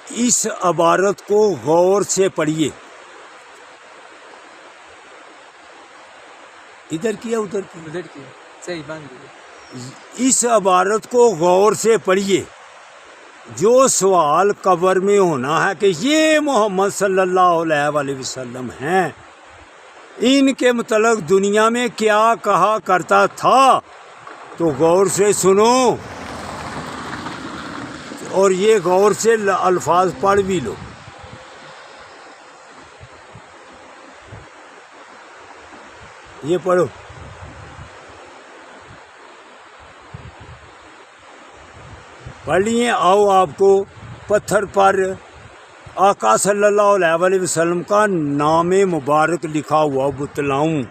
اس عبارت کو غور سے پڑھیے. ادھر کیا ادھر کیا. صحیح بن گئی. اس عبارت کو غور سے پڑھیے. جو سوال قبر میں ہونا ہے کہ یہ محمد صلی اللہ علیہ وآلہ وسلم ہیں، ان کے متعلق دنیا میں کیا کہا کرتا تھا، تو غور سے سنو اور یہ غور سے الفاظ پڑھ بھی لو. یہ پڑھو. پڑھ لیے. آؤ آپ کو پتھر پر آقا صلی اللہ علیہ وآلہ وسلم کا نام مبارک لکھا ہوا بتلاؤں.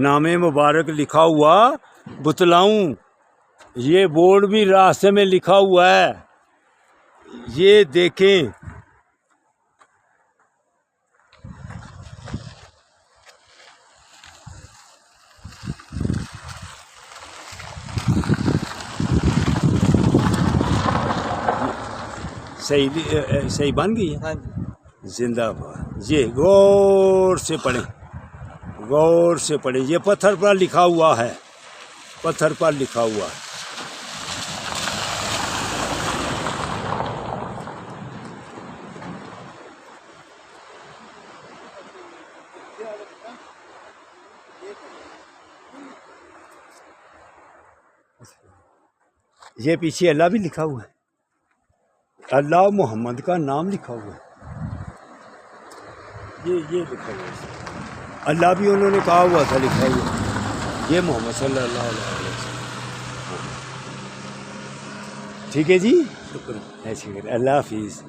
نام مبارک لکھا ہوا بتلاؤں. یہ بورڈ بھی راستے میں لکھا ہوا ہے، یہ دیکھیں. صحیح بن گئی ہے. ہاں جی. زندہ باد. یہ غور سے پڑھیں، غور سے پڑھیں. یہ پتھر پر لکھا ہوا ہے، پتھر پر لکھا ہوا ہے. یہ پیچھے اللہ بھی لکھا ہوا ہے، اللہ محمد کا نام لکھا ہوا ہے. یہ لکھا ہوا ہے. اللہ بھی انہوں نے کہا ہوا تھا لکھا ہوا. یہ محمد صلی اللہ علیہ وسلم. ٹھیک ہے جی. شکر. اللہ حافظ.